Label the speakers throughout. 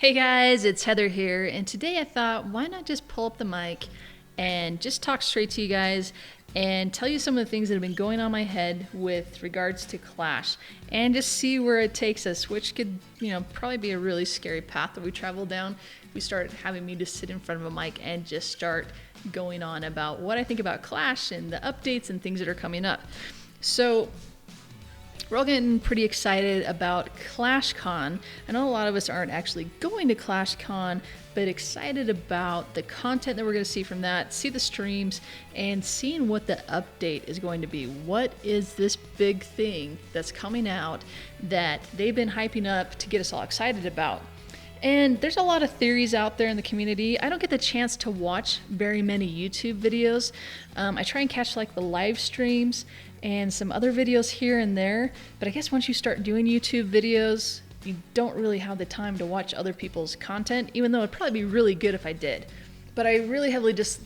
Speaker 1: Hey guys, it's Heather here, and today I thought, why not just pull up the mic and just talk straight to you guys and tell you some of the things that have been going on in my head with regards to Clash, and just see where it takes us, which could, probably be a really scary path that we travel down if we start having me just sit in front of a mic and just start going on about what I think about Clash and the updates and things that are coming up. So we're all getting pretty excited about ClashCon. I know a lot of us aren't actually going to ClashCon, but excited about the content that we're going to see from that, see the streams, and seeing what the update is going to be. What is this big thing that's coming out that they've been hyping up to get us all excited about? And there's a lot of theories out there in the community. I don't get the chance to watch very many YouTube videos. I try and catch like the live streams and some other videos here and there, but I guess once you start doing YouTube videos, you don't really have the time to watch other people's content, even though it'd probably be really good if I did. But I really heavily just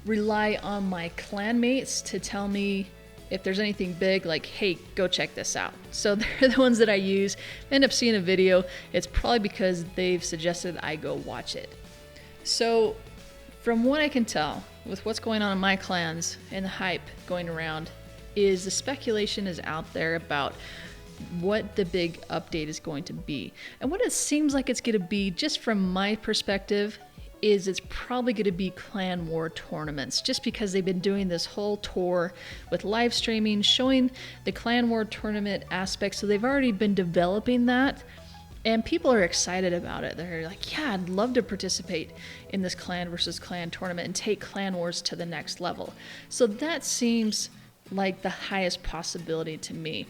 Speaker 1: rely on my clan mates to tell me if there's anything big, like, hey, go check this out. So they're the ones that I use. If I end up seeing a video, it's probably because they've suggested I go watch it. So from what I can tell, with what's going on in my clans and the hype going around, is the speculation is out there about what the big update is going to be. And what it seems like it's going to be, just from my perspective, is it's probably going to be clan war tournaments, just because they've been doing this whole tour with live streaming showing the clan war tournament aspect. So they've already been developing that, and people are excited about it. They're like, yeah, I'd love to participate in this clan versus clan tournament and take clan wars to the next level. So that seems like the highest possibility to me.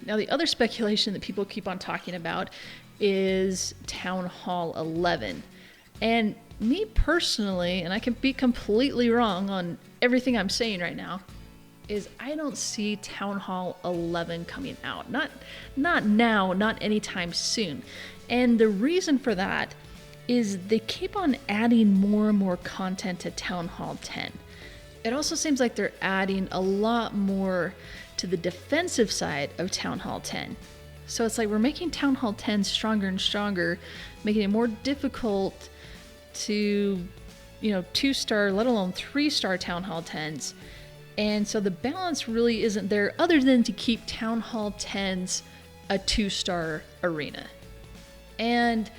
Speaker 1: Now, the other speculation that people keep on talking about is Town Hall 11. And me personally, and I can be completely wrong on everything I'm saying right now, is I don't see Town Hall 11 coming out. Not now, not anytime soon. And the reason for that is they keep on adding more and more content to Town Hall 10. It also seems like they're adding a lot more to the defensive side of Town Hall 10. So it's like we're making Town Hall 10 stronger and stronger, making it more difficult to, 2-star, let alone 3-star Town Hall 10s. And so the balance really isn't there, other than to keep Town Hall 10s a 2-star arena. And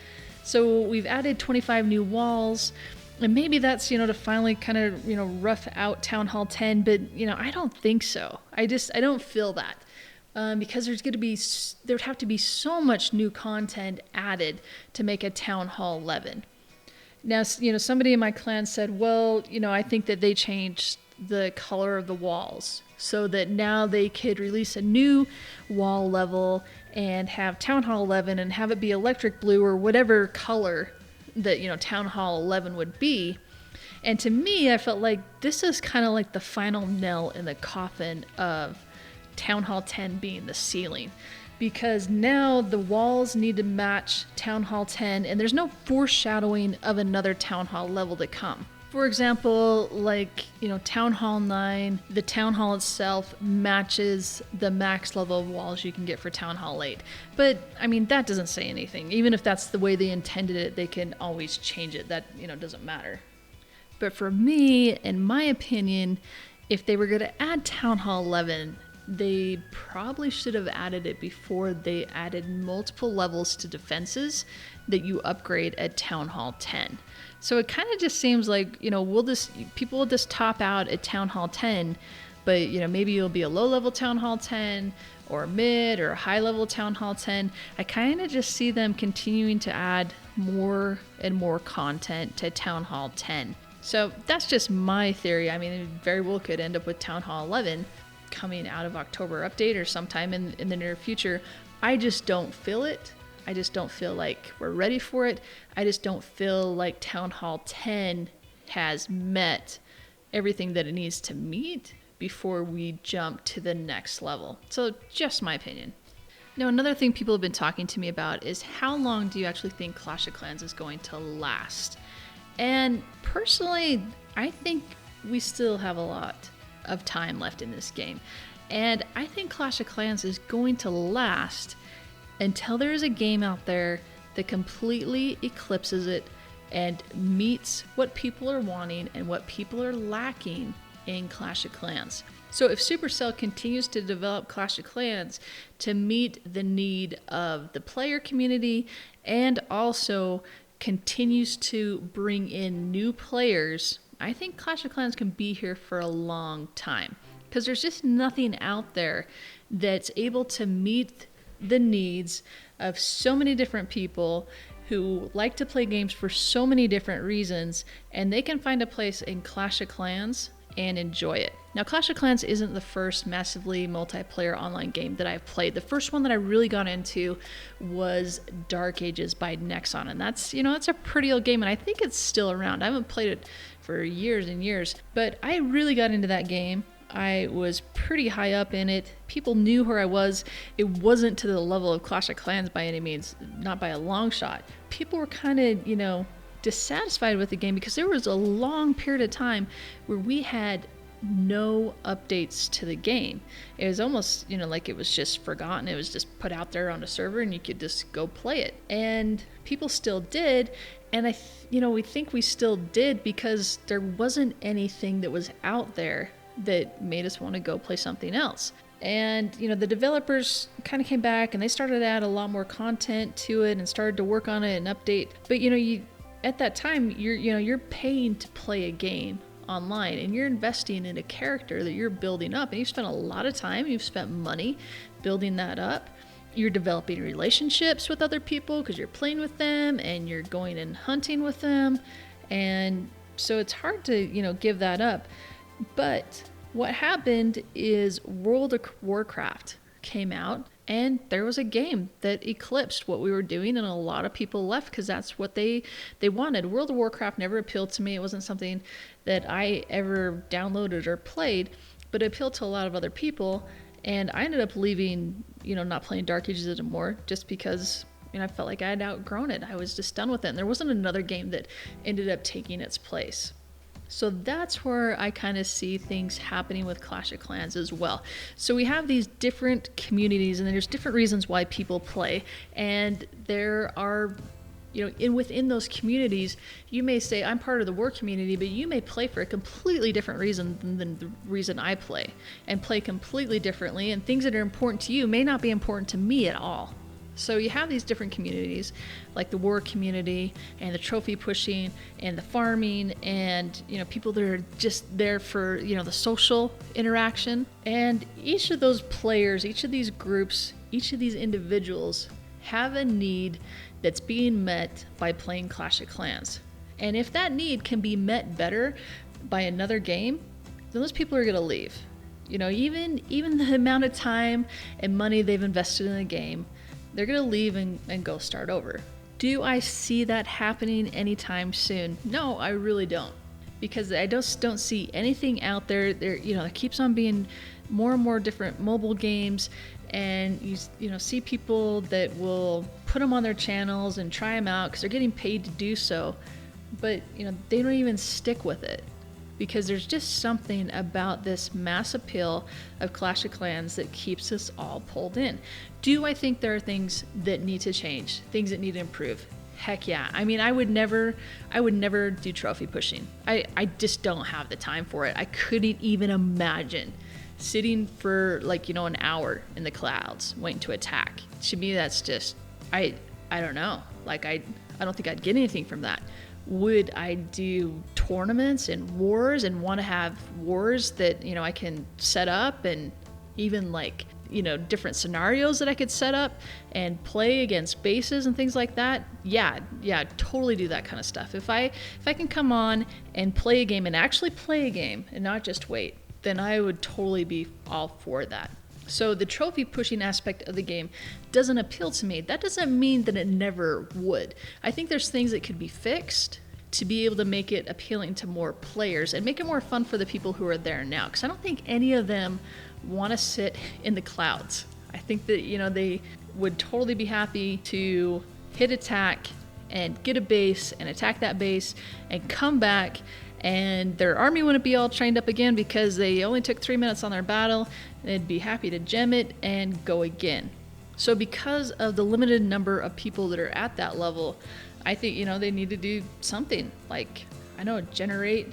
Speaker 1: so we've added 25 new walls. And maybe that's, to finally kind of, rough out Town Hall 10, but, I don't think so. I don't feel that. Because there would have to be so much new content added to make a Town Hall 11. Now, somebody in my clan said, well, I think that they changed the color of the walls so that now they could release a new wall level and have Town Hall 11 and have it be electric blue or whatever color that Town Hall 11 would be. And to me, I felt like this is kind of like the final nail in the coffin of Town Hall 10 being the ceiling, because now the walls need to match Town Hall 10, and there's no foreshadowing of another Town Hall level to come. For example, Town Hall 9, the Town Hall itself matches the max level of walls you can get for Town Hall 8. But, that doesn't say anything. Even if that's the way they intended it, they can always change it. That, doesn't matter. But for me, in my opinion, if they were going to add Town Hall 11, they probably should have added it before they added multiple levels to defenses that you upgrade at Town Hall 10. So it kind of just seems like, people will just top out at Town Hall 10, but, maybe it'll be a low-level Town Hall 10 or mid or high-level Town Hall 10. I kind of just see them continuing to add more and more content to Town Hall 10. So that's just my theory. It very well could end up with Town Hall 11 coming out of October update or sometime in the near future. I just don't feel it. I just don't feel like we're ready for it. I just don't feel like Town Hall 10 has met everything that it needs to meet before we jump to the next level. So just my opinion. Now, another thing people have been talking to me about is how long do you actually think Clash of Clans is going to last? And personally, I think we still have a lot of time left in this game. And I think Clash of Clans is going to last until there is a game out there that completely eclipses it and meets what people are wanting and what people are lacking in Clash of Clans. So if Supercell continues to develop Clash of Clans to meet the need of the player community and also continues to bring in new players, I think Clash of Clans can be here for a long time, because there's just nothing out there that's able to meet the needs of so many different people who like to play games for so many different reasons, and they can find a place in Clash of Clans and enjoy it. Now, Clash of Clans isn't the first massively multiplayer online game that I've played. The first one that I really got into was Dark Ages by Nexon, and that's a pretty old game, and I think it's still around. I haven't played it for years and years, but I really got into that game. I was pretty high up in it. People knew who I was. It wasn't to the level of Clash of Clans by any means, not by a long shot. People were kind of, dissatisfied with the game because there was a long period of time where we had no updates to the game. It was almost, like it was just forgotten. It was just put out there on a server and you could just go play it. And people still did. And we think we still did because there wasn't anything that was out there that made us want to go play something else. And, the developers kind of came back and they started to add a lot more content to it and started to work on it and update. But, at that time, you're paying to play a game online and you're investing in a character that you're building up, and you've spent a lot of time, you've spent money building that up. You're developing relationships with other people because you're playing with them and you're going and hunting with them. And so it's hard to, give that up. But what happened is World of Warcraft came out, and there was a game that eclipsed what we were doing, and a lot of people left because that's what they wanted. World of Warcraft never appealed to me. It wasn't something that I ever downloaded or played, but it appealed to a lot of other people, and I ended up leaving, not playing Dark Ages anymore just because I felt like I had outgrown it. I was just done with it, and there wasn't another game that ended up taking its place. So that's where I kind of see things happening with Clash of Clans as well. So we have these different communities, and there's different reasons why people play. And there are, within those communities, you may say, I'm part of the war community, but you may play for a completely different reason than the reason I play, and play completely differently. And things that are important to you may not be important to me at all. So you have these different communities, like the war community and the trophy pushing and the farming and, people that are just there for, the social interaction. And each of those players, each of these groups, each of these individuals have a need that's being met by playing Clash of Clans. And if that need can be met better by another game, then those people are going to leave. Even the amount of time and money they've invested in a game, they're going to leave and go start over. Do I see that happening anytime soon? No, I really don't. Because I just don't see anything out there. There keeps on being more and more different mobile games, and you see people that will put them on their channels and try them out because they're getting paid to do so. But, they don't even stick with it. Because there's just something about this mass appeal of Clash of Clans that keeps us all pulled in. Do I think there are things that need to change, things that need to improve? Heck yeah. I would never do trophy pushing. I just don't have the time for it. I couldn't even imagine sitting for an hour in the clouds waiting to attack. To me, that's just, I don't know. I don't think I'd get anything from that. Would I do tournaments and wars and want to have wars that, I can set up, and even different scenarios that I could set up and play against bases and things like that? Yeah, totally do that kind of stuff. If I can come on and play a game and actually play a game and not just wait, then I would totally be all for that. So the trophy pushing aspect of the game doesn't appeal to me. That doesn't mean that it never would. I think there's things that could be fixed to be able to make it appealing to more players and make it more fun for the people who are there now. Because I don't think any of them want to sit in the clouds. I think that, they would totally be happy to hit attack and get a base and attack that base and come back, and their army wouldn't be all trained up again because they only took 3 minutes on their battle. They'd be happy to gem it and go again. So because of the limited number of people that are at that level, I think, they need to do something like, generate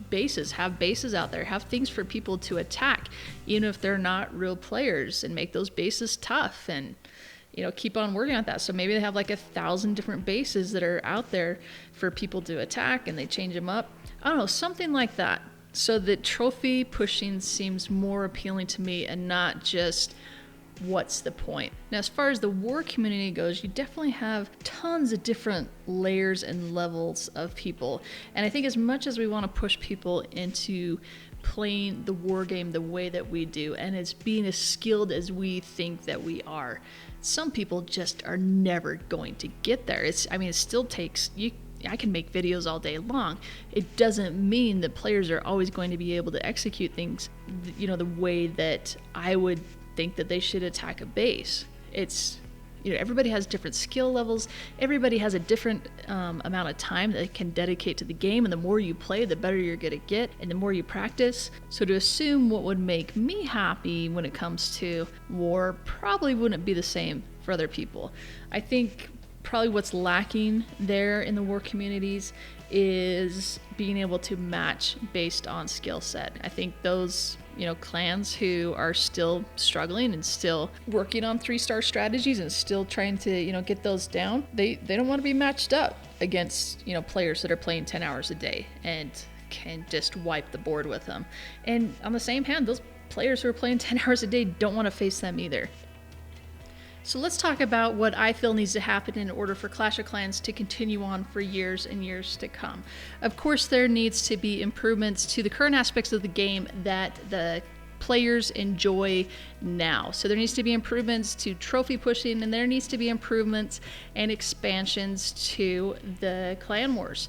Speaker 1: bases, have bases out there, have things for people to attack, even if they're not real players, and make those bases tough, and keep on working on that. So maybe they have like 1,000 different bases that are out there for people to attack, and they change them up. I don't know, something like that. So that trophy pushing seems more appealing to me, and not just what's the point. Now, as far as the war community goes, you definitely have tons of different layers and levels of people. And I think as much as we want to push people into playing the war game the way that we do, and as being as skilled as we think that we are, some people just are never going to get there. It still takes I can make videos all day long. It doesn't mean that players are always going to be able to execute things, the way that I would think that they should attack a base. It's, everybody has different skill levels. Everybody has a different amount of time that they can dedicate to the game. And the more you play, the better you're going to get, and the more you practice. So to assume what would make me happy when it comes to war probably wouldn't be the same for other people. I think probably what's lacking there in the war communities is being able to match based on skill set. I think those clans who are still struggling and still working on 3-star strategies and still trying to get those down, they don't want to be matched up against players that are playing 10 hours a day and can just wipe the board with them. And on the same hand, those players who are playing 10 hours a day don't want to face them either. So let's talk about what I feel needs to happen in order for Clash of Clans to continue on for years and years to come. Of course, there needs to be improvements to the current aspects of the game that the players enjoy now. So there needs to be improvements to trophy pushing, and there needs to be improvements and expansions to the clan wars.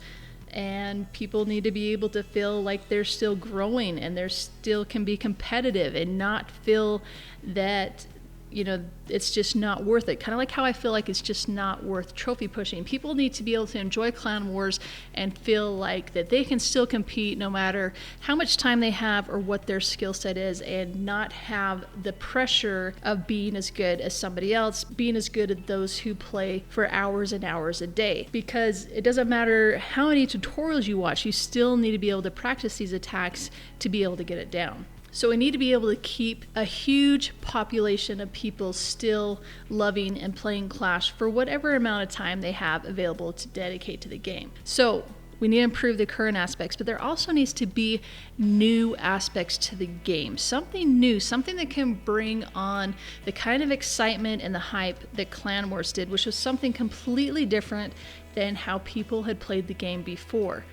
Speaker 1: And people need to be able to feel like they're still growing and they still can be competitive, and not feel that it's just not worth it. Kind of like how I feel like it's just not worth trophy pushing. People need to be able to enjoy clan wars and feel like that they can still compete no matter how much time they have or what their skill set is, and not have the pressure of being as good as somebody else, being as good as those who play for hours and hours a day. Because it doesn't matter how many tutorials you watch, you still need to be able to practice these attacks to be able to get it down. So we need to be able to keep a huge population of people still loving and playing Clash for whatever amount of time they have available to dedicate to the game. So we need to improve the current aspects, but there also needs to be new aspects to the game. Something new, something that can bring on the kind of excitement and the hype that Clan Wars did, which was something completely different than how people had played the game before.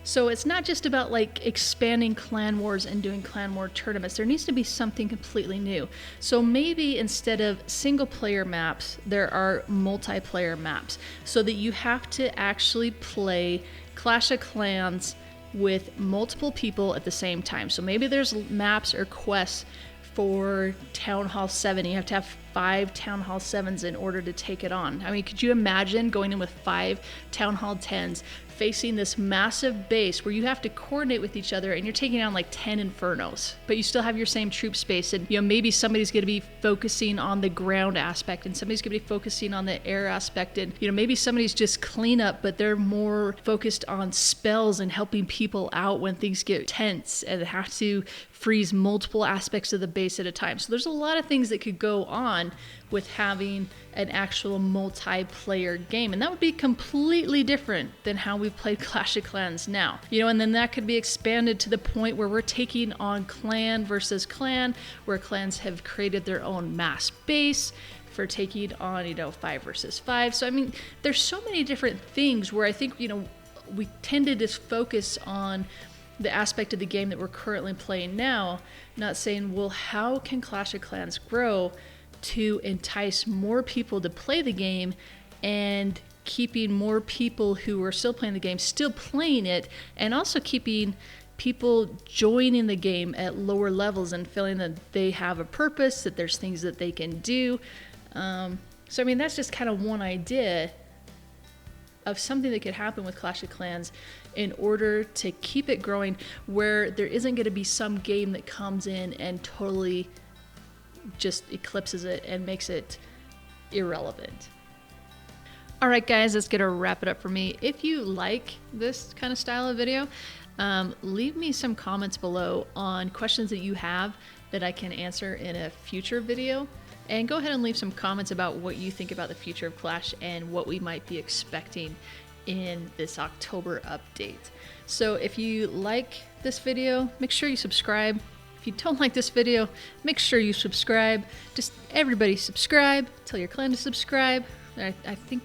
Speaker 1: So it's not just about like expanding Clan Wars and doing Clan War tournaments. There needs to be something completely new. So maybe instead of single player maps, there are multiplayer maps, so that you have to actually play Clash of Clans with multiple people at the same time. So maybe there's maps or quests for Town Hall 7. You have to have 5 Town Hall 7s in order to take it on. I mean, could you imagine going in with 5 Town Hall 10s facing this massive base where you have to coordinate with each other, and you're taking on like 10 Infernos, but you still have your same troop space, and maybe somebody's going to be focusing on the ground aspect and somebody's going to be focusing on the air aspect, and maybe somebody's just cleanup, but they're more focused on spells and helping people out when things get tense and have to freeze multiple aspects of the base at a time. So there's a lot of things that could go on with having an actual multiplayer game, and that would be completely different than how we've played Clash of Clans now. And then that could be expanded to the point where we're taking on clan versus clan, where clans have created their own mass base for taking on 5 versus 5. So I mean, there's so many different things where I think we tend to just focus on the aspect of the game that we're currently playing now, not saying, well, how can Clash of Clans grow to entice more people to play the game, and keeping more people who are still playing the game still playing it, and also keeping people joining the game at lower levels and feeling that they have a purpose, that there's things that they can do. So I mean, that's just kind of one idea of something that could happen with Clash of Clans in order to keep it growing, where there isn't going to be some game that comes in and totally just eclipses it and makes it irrelevant. All right, guys, that's gonna wrap it up for me. If you like this kind of style of video, leave me some comments below on questions that you have that I can answer in a future video. And go ahead and leave some comments about what you think about the future of Clash and what we might be expecting in this October update. So if you like this video, make sure you subscribe. If you don't like this video, make sure you subscribe. Just everybody subscribe. Tell your clan to subscribe. I think,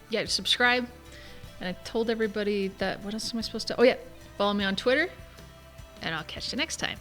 Speaker 1: yeah, subscribe. And I told everybody that, what else am I supposed to, oh yeah, follow me on Twitter, and I'll catch you next time.